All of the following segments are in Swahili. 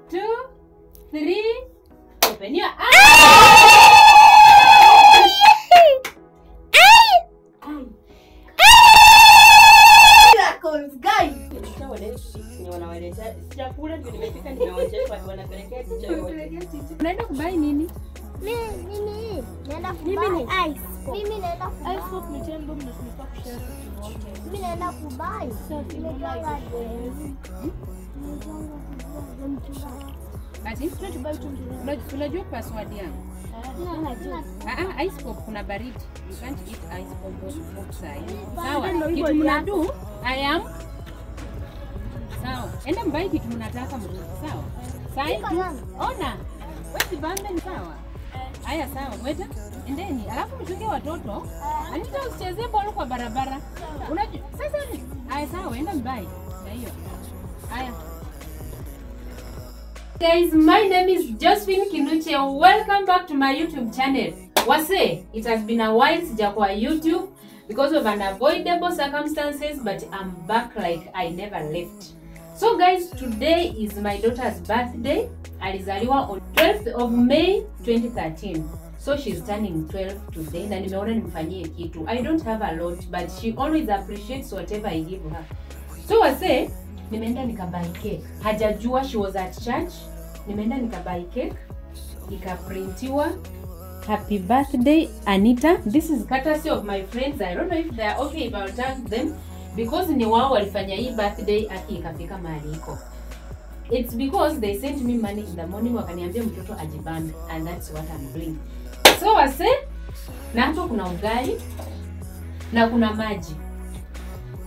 2, 3. Open your eyes. Guys, unaenda kubai nini? Mimi naenda kubai ice. Mimi naenda kubai ice pop mchembe mnasipa kushare wote. Mimi naenda kubai. Basi unajua password yangu? Ice pop kuna baridi. You can't eat ice pop outside. Sawa, kitu mnadu I am. Sawa, enda mbai kitu mnataka mrudi. Sawa. Sasa ona. Wewe bambe ni sawa. Haya sawa, mweta. Endeni. Alafu mchunge watoto. Anita usichezee ball kwa barabara. Unajua sasa ni. Haya sawa, enda mbai. Na hiyo. Haya. Guys, my name is Josephine Kinuche. Welcome back to my YouTube channel. Wase, it has been a while sijakuwa YouTube because of unavoidable circumstances, but I'm back like I never left. So guys, today is my daughter's birthday. Alizaliwa on 12th of May 2013. So she's turning 12 today. Na nimeona nimfanyie kitu. I don't have a lot, but she always appreciates whatever I give her. So wase, nimeenda nikabuy cake. Hajajua she was at church. Nimeenda nikabuy cake. Nikaprintiwa happy birthday Anita. This is courtesy of my friends. I don't know if they are okay if I'll tag them because ni wao walifanya hii birthday aki ikafika mahali iko. It's because they sent me money in the morning wakaniambia mtoto ajibambe, and that's what I'm doing. So wase, na hapo kuna ugali na kuna maji.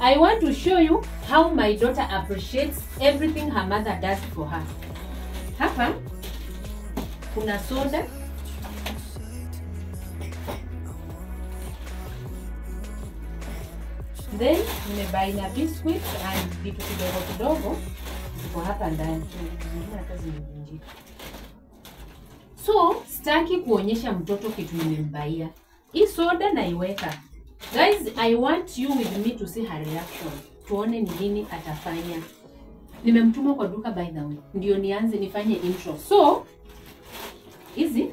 I want to show you how my daughter appreciates everything her mother does for her. Hapa kuna soda. Then nimebuy na biscuits and vitu kidogo kidogo ziko hapa ndani. So, sitaki kuonyesha mtoto kitu nimembaia. Hii soda naiweka. Guys, I want you with me to see her reaction. Tuone ni nini atafanya. Nimemtuma kwa duka by the way. Ndio nianze nifanye intro. So, hizi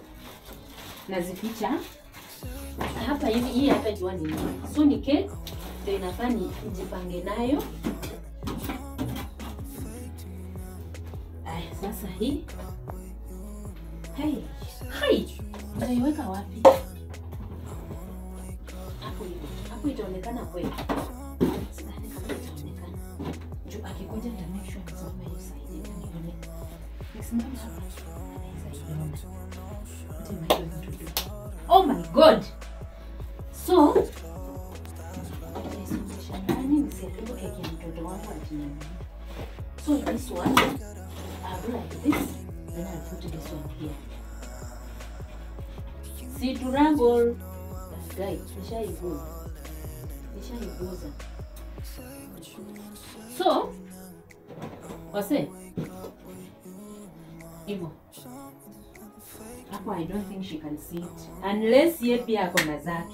nazificha hapa hivi. Hii hapa jua ni nini. So ni cake ndio inafaa nijipange nayo. Aya, sasa hii. Hey. Naiweka wapi? Hapo itaonekana kweli. Sidhani kama itaonekana. Juu akikuja nitamake sure nisome hiyo side nione. Nisimame hapa. Oh my god. So, so this one, I'll do like this, then I'll put this one here. See to rumble, guys, nishaiguza. So, wase, hivyo. Hapo I don't think she can see it, unless ye pia ako na zake.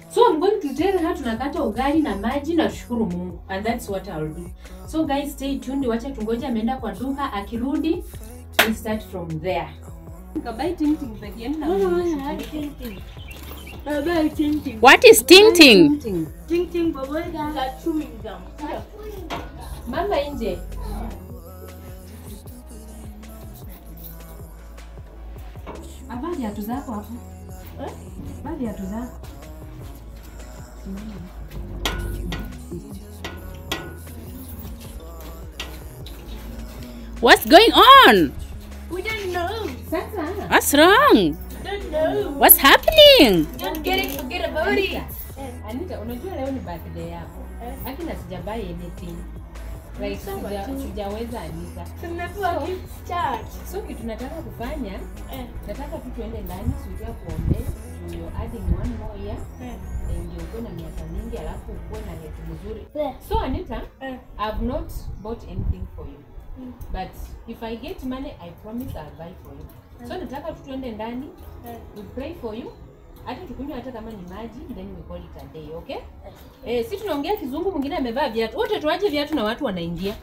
So I'm going to tell her tunakata ugali na maji na tushukuru Mungu, and that's what I'll do. So guys, stay tuned. Wacha tungoje ameenda kwa duka, akirudi we start from there. Kabai tinting peke yake na tinting. What is tinting? Ting baba ya chewing gum. Mama nje. Abadi atu zako hapo. Abadi atu zako. What's going on? We don't know. Sasa. What's wrong? Don't know. What's happening? Don't forget about it. Anita, unajua leo ni birthday yako. Lakini sijabuy anything. Like sijaweza Anita. Tumepewa gift charge. So kitu nataka kufanya, nataka tu tuende ndani sio kuombe. You're adding one more year. Ndio uko na miaka mingi alafu uko na yetu mzuri. So Anita, I've not bought anything for you. But if I get money, I promise I'll buy for you. So nataka tu tuende ndani, we pray for you. Hata tukunywe hata kama ni maji, then we call it a day, okay? Si tunaongea kizungu, mwingine amevaa viatu. Wote tuache viatu na watu wanaingia.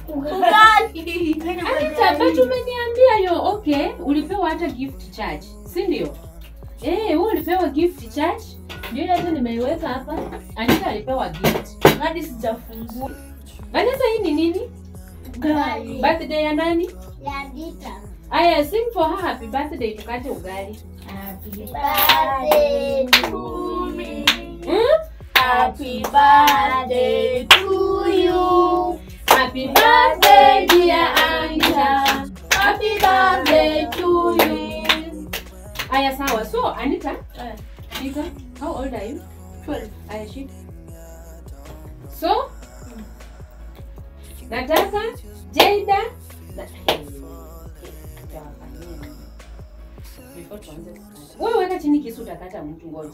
Ugali. Anita, but umeniambia yo okay, ulipewa hata gift charge, si ndio? Wewe ulipewa gift charge. Ndio hata nimeiweka hapa. Anita alipewa gift. Hadi sijafungua. Vanessa, hii ni nini? Ugali. Birthday ya nani? Ya Dita. Aya, sing for her happy birthday tukate ugali. Happy birthday to me. Happy birthday to you. Happy birthday dear Anita. Happy birthday to you. Aya, sawa. So, Anita, Shika, how old are you? 12. Aya, Shika. So, nataka Jada wewe weka chini kisu utakata mtu, ngoja.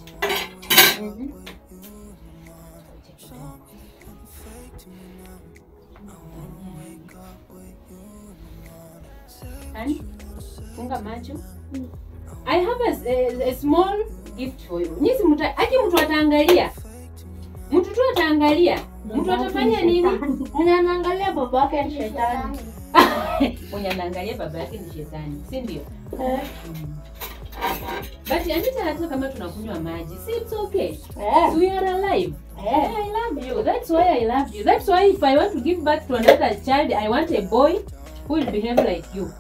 Funga macho. I have a small gift for you. Nisi mtu ataangalia. Mtu tu ataangalia. Mtu atafanya nini? Mwenye anaangalia baba yake ni shetani. Mwenye anaangalia baba yake ni shetani, si ndio? But Anita, hata kama tunakunywa maji, see, it's okay. So we are alive. I love you. That's why I love you. That's why if I want to give birth to another child, I want a boy who will behave like you.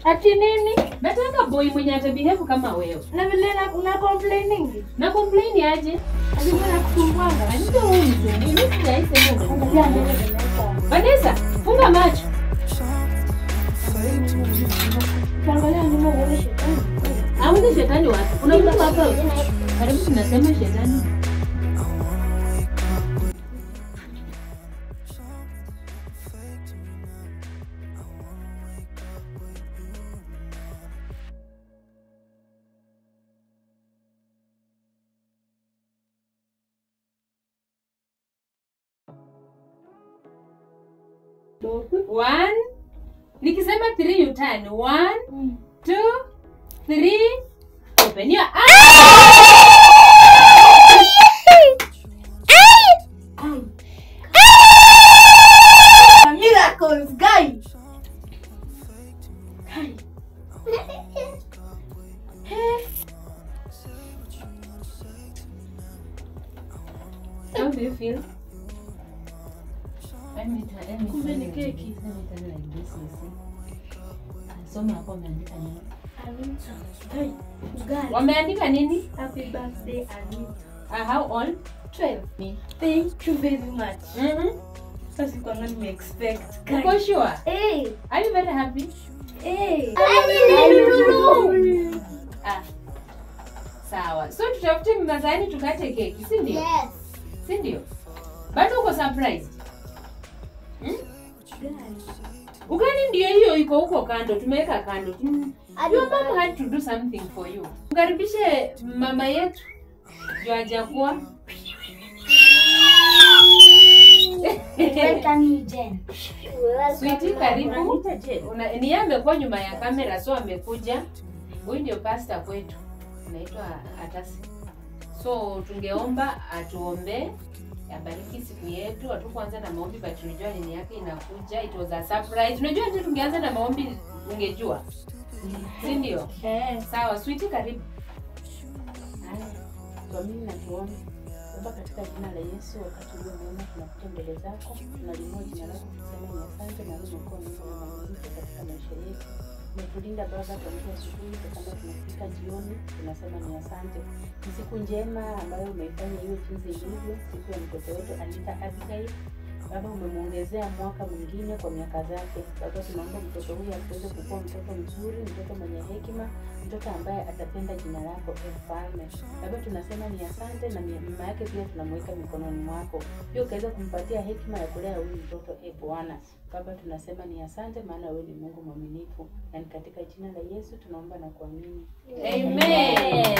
Ati nini? Nataka boy mwenye atabehave kama wewe. Na vile una complaining. Na complain aje? Ati mimi nakusumbua. Anita, wewe ni nini? Sijaisema. Angalia mimi. Vanessa, funga macho. Angalia mimi wewe shetani. Hauna shetani wapi? Kuna mtu hapa. Karibu tunasema shetani. One. Nikisema 3 you turn. 1, 2, 3. Open your eyes. Miracles, guys. How do you feel? Kumbe ni keki. Soma hapo umeandika nini? Anita. Hey, ugali. Wameandika nini? Happy birthday, Anita. How old? 12. Me. Thank you very much. Sasa kwa nani me expect? Uko sure? Hey. Are you very happy? Hey. Sawa. So tutafute mezani tukate keki, si ndio? Yes. Si ndio? Bado uko surprised? Ugali ndio hiyo iko huko kando, tumeweka kando. Your mom had to do something for you. Mkaribishe mama yetu. Joajakuwa. Welcome you, Jen. Sweetie, karibu. Ni amekuwa nyuma ya kamera, so amekuja. Huyu ndio pastor kwetu. Anaitwa Atasi. So tungeomba atuombe abariki siku yetu. Hatukuanza na maombi but tunajua nini yake inakuja. It was a surprise. Unajua hata tungeanza na maombi ungejua. Si ndio? Sawa, sweetie, karibu. Kwa mimi na tuombe. Baba, katika jina la Yesu, wakati ule mwema tunakuja mbele zako, tunalinua jina lako kusema ni asante na wewe umekuwa Mungu na mwaminifu katika maisha yetu. Umetulinda Baba tangu asubuhi mpaka tunafika jioni, tunasema ni asante. Ni siku njema ambayo umeifanya iwe jinsi ilivyo, siku ya mtoto wetu Anita Abigail. Baba, umemuongezea mwaka mwingine kwa miaka zake. Baba, tunaomba mtoto huyu aweze kukua mtoto mzuri, mtoto mwenye hekima, mtoto ambaye atapenda jina lako Mfalme. Baba, tunasema ni asante na mama yake pia tunamweka mikononi mwako. Pia ukaweza kumpatia hekima ya kulea huyu mtoto Bwana. Baba, tunasema ni asante maana wewe ni Mungu mwaminifu. Na ni katika jina la Yesu tunaomba na kuamini. Amen.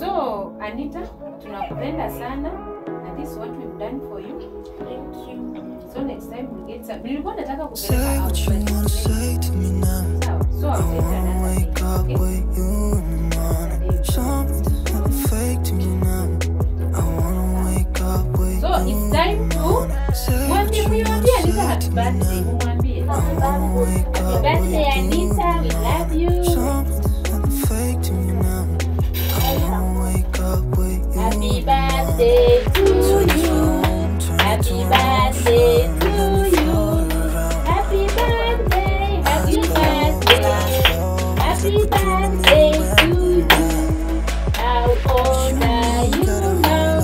So, Anita, tunakupenda sana. And this is what we've done for you. Thank you. So next time we get some. Nilikuwa nataka kupeleka out. So I'll take another day. So it's time to Mwambie Anita happy birthday. Mwambie. Happy birthday Anita, we love you. Happy birthday to you. Happy birthday to you. Happy birthday, happy birthday. Happy birthday to you. How old are you now?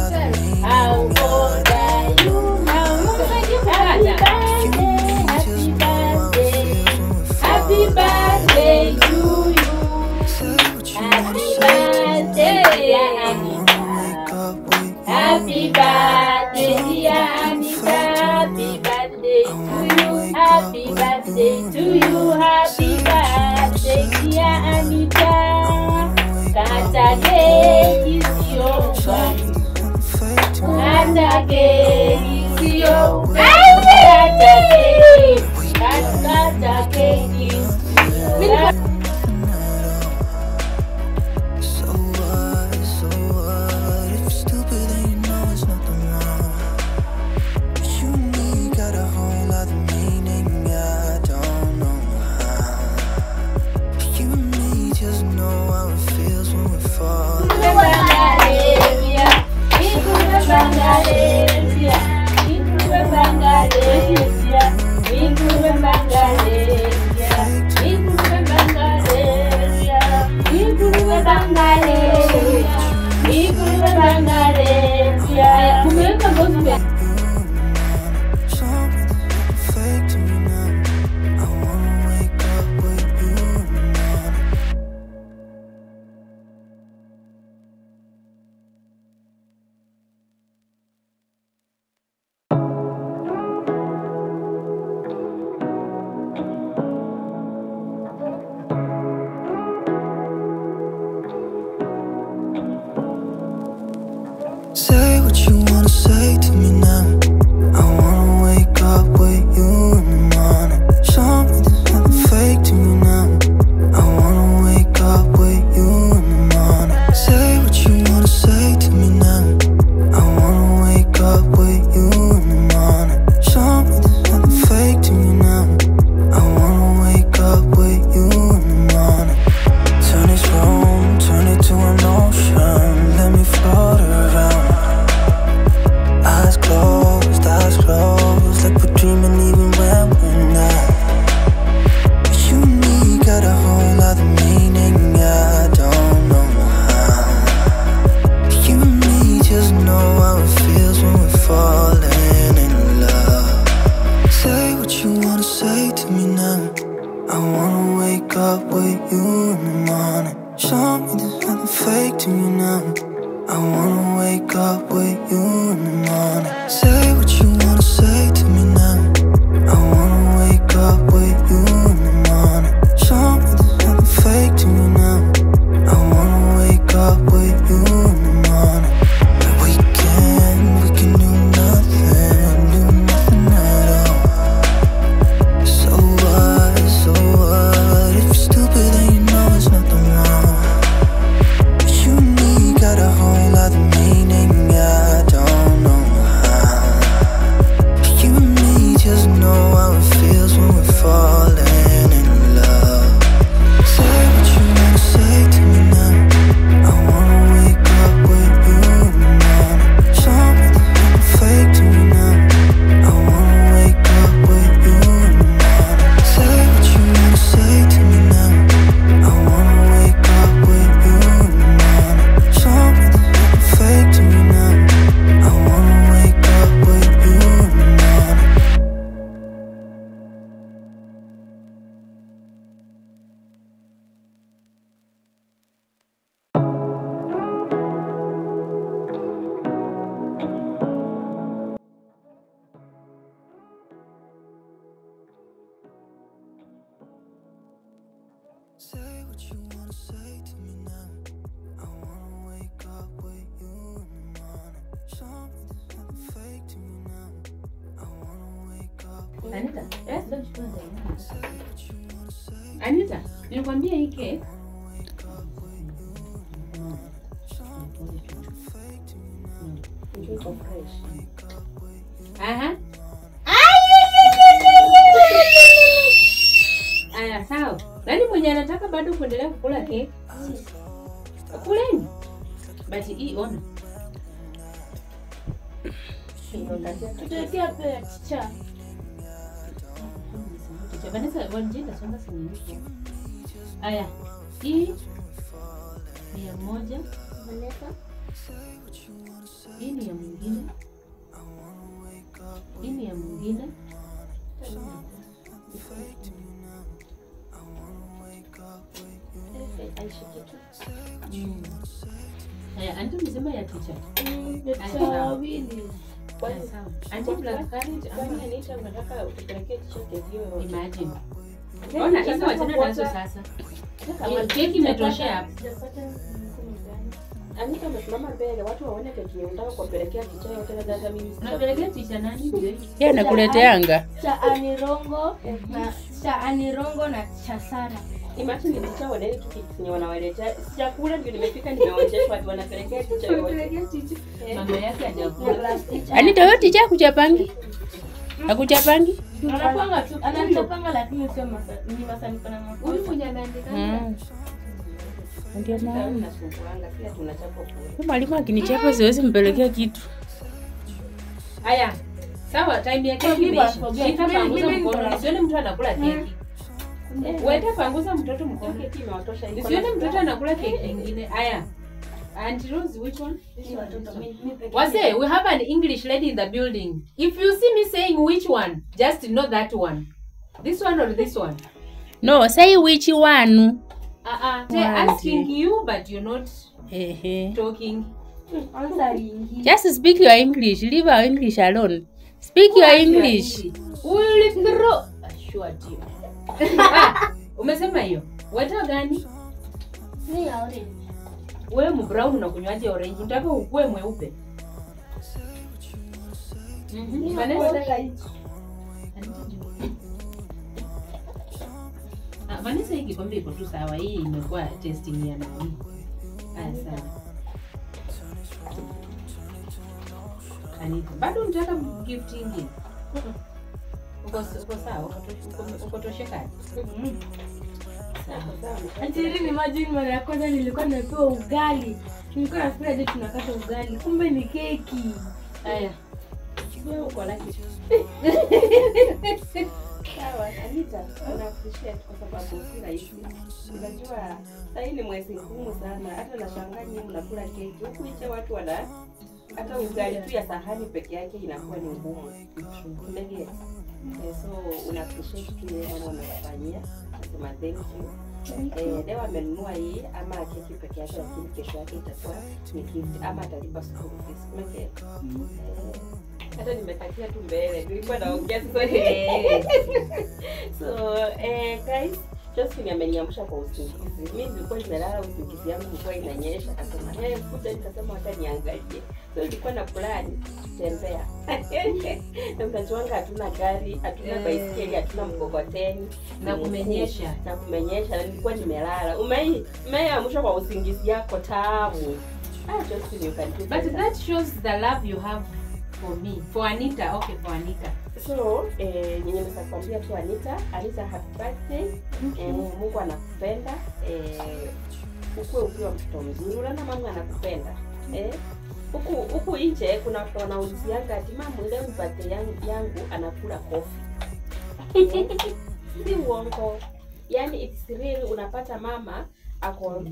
How old are you now? Happy birthday, happy birthday. Happy birthday to you. Happy birthday, dear Anita. Happy birthday, dear Anita. Happy birthday to you. Happy birthday to you. Happy birthday, dear Anita. Kata keki sio mbali. Kata keki sio mbali. Kata keki. Say what you wanna say to me now. I wanna wake up with you in the morning. Show me there's nothing fake to me now. I wanna wake up with you in the morning. Say what you wanna say to me now. I wanna wake up with you in the morning. Show me there's nothing fake to me now. I wanna wake up with you in the morning. Turn this room, turn it to an ocean. Let me float around. Eyes closed, like we're dreaming even when we're not. But you and me got a whole other meaning, I don't know how. But you and me just know how it feels when we're falling in love. Say what you wanna say to me now. I wanna wake up with you in the morning. Show me there's nothing fake to me now. I wanna wake up with you in the morning. Say what you wanna say to me now. I wanna wake up with you in the morning. Show me there's nothing fake to me now. I wanna wake up with you in the morning. But we can do nothing at all. So what, if you're stupid then you know it's nothing wrong. But you and me got a whole other meaning, I don't know how. But you and me just know how it feels when we're falling in love. Say what you wanna say to me now. I wanna wake up with you in the morning. Show me there's nothing fake to me now. I wanna wake up with you in the morning. Say what you wanna say to me now. I wanna wake up with you in the morning. Show me there's nothing fake to me now. I wanna wake up with you in the morning. Say what you wanna say to me now. I wanna wake up with you in the morning. Show me there's nothing fake to me now. I wanna wake up with Anita, yes, don't you want say what you wanna say. Anita, nilikwambia hii cake. Wake up with you in the morning. Show me there's nothing fake to me now. It's fresh. Wake up with you Aha. in the bado kuendelea kukula cake. Kuleni. But hii ona. Tutawekea pia ticha. Vanessa wanjenda songa sini. Aya. Hii 100. Vanessa. Hii ni ya mwingine. Hii ni ya mwingine. Aya, anti mzima ya ticha. Ticha wawili. Anti black currant Kwani Anita unataka upelekee t-shirt hiyo? imagine. Ona hizo wachana nazo sasa. Keki imetoshea hapo. Anita amesimama mbele, watu waone keki unataka kuwapelekea t-shirt yote na dada mimi. Unapelekea ticha nani ndio? Yeye anakuleteanga. Cha Anirongo na cha Sara. Imagine ni t-shirt wanaeni tu keki ni wanawaletea. Sijakula ndio nimefika nimeonyeshwa watu wanapelekea t-shirt yote. Mama yake hajakula. Anita wewe ticha kuchapangi? Akuchapangi? Anapanga tu. Anachopanga lakini sio ni masani pana mafuta. Huyu mwenye anaandika. Ndio maana. Tunasumbuanga pia tunachapa kule. Mwalimu akinichapa siwezi mpelekea kitu. Aya. Sawa, time ya keki imeisha. Shika panguza mkono. Usione mtu anakula keki. Weta panguza mtoto mkono. Keki imewatosha hiyo. Usione mtoto anakula keki nyingine. Aya. Auntie Rose, which one? Wase, we have an English lady in the building. If you see me saying which one, just know that one. This one or this one? No, say which one. They're asking you, but you're not talking. Just speak your English. Leave our English alone. Speak your English. Will throw. Sure dear. Umesema hiyo. Weta gani? Ni ya orange. Wewe mbrown unakunywaje orange? Unataka ukue mweupe? Vanessa hii kikombe iko tu sawa. Hii imekuwa testing ya nani? Aya sawa. Anita, bado unataka gift nyingine? Uko sawa? Uko tosheka? Anti ni imagine mara ya kwanza nilikuwa napewa ugali. Nilikuwa nafikiri tunakata ugali. Kumbe ni keki. Aya. Wewe uko lucky. Sawa, Anita, na appreciate kwa sababu si rahisi. Unajua, sasa ni mwezi ngumu sana. Hata nashangaa nyinyi mnakula keki. Huku nje watu wana hata ugali tu ya sahani peke yake inakuwa ni ngumu. Unajua? So una appreciate tu yeye mama anafanyia. Nasema thank you. Leo amenunua hii ama keki peke yake, lakini kesho yake itakuwa ni gift ama atalipa school fees. Umeke? Hata nimetakia tu mbele. Nilikuwa naongea sasa. So, guys, Josephine ameniamsha kwa usingizi. Mimi nilikuwa nimelala, usingizi yangu ilikuwa inanyesha. Akasema, kuja nikasema hata niangalie. So nilikuwa na plan tembea. Na mtajuanga hatuna gari, hatuna baiskeli, hatuna mkokoteni Na kumenyesha. Na nilikuwa nimelala. Umeamsha kwa usingizi yako tamu. Josephine, you can do But better. that shows the love you have for me. For Anita. Okay, for Anita. So, yenye nitakwambia tu Anita, happy birthday. Mungu anakupenda. Ukue ukiwa mtoto mzuri. Unaona mama anakupenda. Huku nje kuna watu wanaulizianga ati mama leo birthday yangu anakula kofi. Si uongo. Yaani it's real, unapata mama ako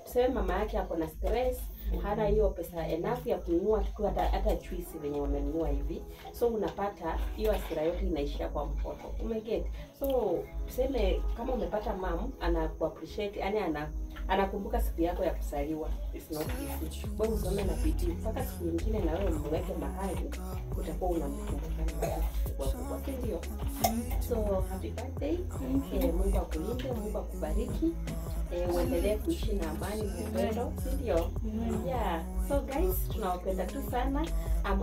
tuseme mama yake ako na stress, hana hiyo pesa enough ya kununua kitu hata juice venye wamenunua hivi. So unapata hiyo hasira yote inaishia kwa mtoto. Umeget? So tuseme kama umepata mom anakuappreciate, yani anakumbuka siku yako ya kuzaliwa. It's not easy. Wewe usome na bidii mpaka siku nyingine na wewe mweke mahali utakuwa unamkumbuka kwa ndio. So happy birthday. Mungu akulinde, Mungu akubariki. Uendelee kuishi na amani na upendo, ndio? Yeah. So guys, tunawapenda tu sana.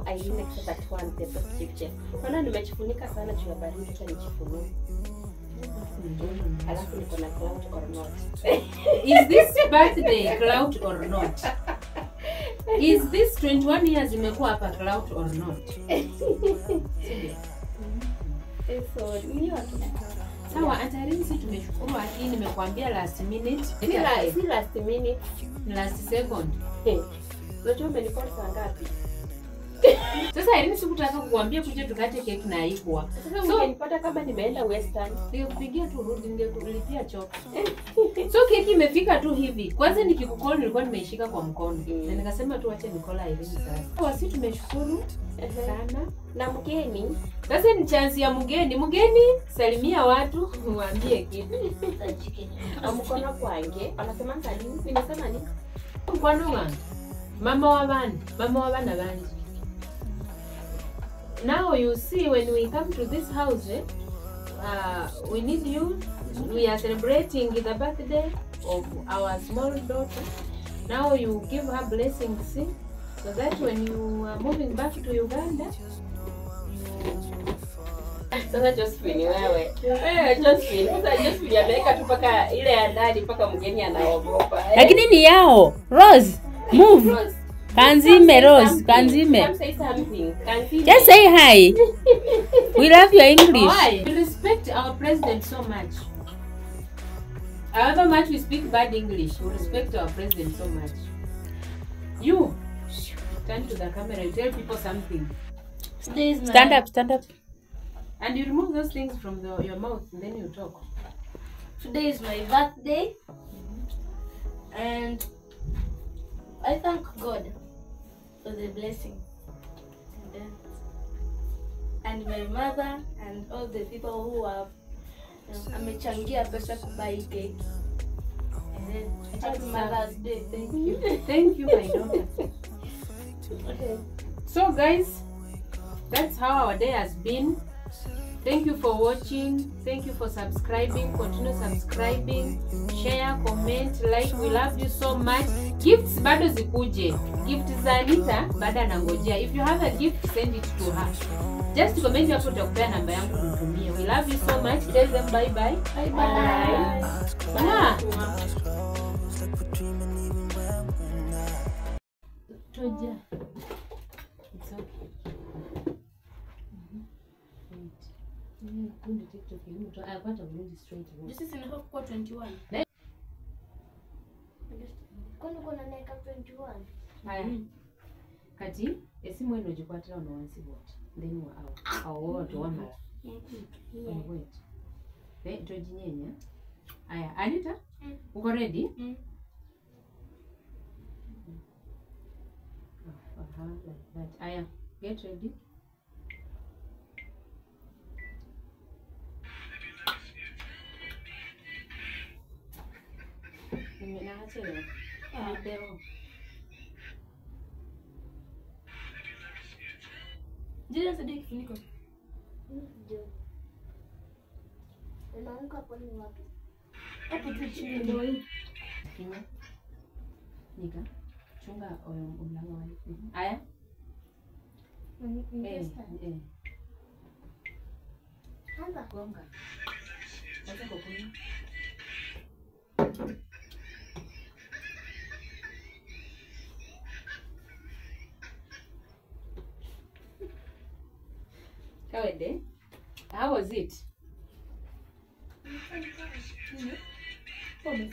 I really accept one the best gift. Maana nimechifunika sana juu ya baridi, hata nichifunue. Alafu niko na cloud or not. Is this birthday cloud or not? Is this 21 years imekuwa hapa cloud or not? So, niyo tu. Sawa, hata sisi tumeshukuru, lakini nimekuambia last minute. Si last minute, last second. Unajua umenikosa saa ngapi? Sasa Irene sikutaka kukuambia kuja tukate keki na haikuwa. Sasa ungenipata kama nimeenda Western. Ningekupigia tu rudi, ningekulipia choka. So keki imefika tu hivi. Kwanza nikikucall nilikuwa nimeishika kwa mkono. Na nikasema tu acha nikola Irene sasa. Wasi tumeshukuru sana. Na mgeni, sasa ni chance ya mgeni. Mgeni salimia watu, muambie kitu. Amkono kwange, anasema nini? Ninasema nini? Mkwano wangu. Mama wa bana bandi. Now you see, when we come to this house, we need you. We are celebrating the birthday of our small daughter. Now you give her blessings, so that when you are moving back to Uganda, Sasa Josephine wewe. Josephine, sasa Josephine ameweka tu paka ile ya ndani paka mgeni anaogopa. Lakini ni yao. Rose, move. Kanzime, Rose, Kanzime. Come say something. Kanzime. Just say hi. We love your English. why? We respect our president so much. However much we speak bad English, we respect our president so much. You turn to the camera, you tell people something. Stand up, stand up. And you remove those things from your mouth and then you talk. Today is my birthday, and I thank God for the blessing, and my mother and all the people who have amechangia pesa kubai cake. Happy Mother's Day. Thank you. Thank you, my daughter. So guys, that's how our day has been. Thank you for watching. Thank you for subscribing. Continue subscribing, share, comment, like. We love you so much. Gifts bado zikuje. Gift za Anita bado anangojea. If you have a gift, send it to her. Just comment hapo, utakupea namba yangu nitumie. We love you so much. Tell them bye bye. Bye bye. Bye. Toja. It's okay. This is enough for 21. Kwani kuna neka 21? Haya. Kati esimu eno jikwatira ono wansi bot. Then wa awo woto wamala. Wait. Tojinyenya. Haya, Anita? Uko ready? Like that. Aya, get ready. Nimeachelewa. Video. Jina sadiki kifuniko. Ndio. Unaanguka hapo ni wapi? Hapo tu chini ndio hii. Kinya. Nika. Chunga mlango wa hivi. Aya. Anza. Gonga. Sasa kokuni. Kawede. How was it? Pombe.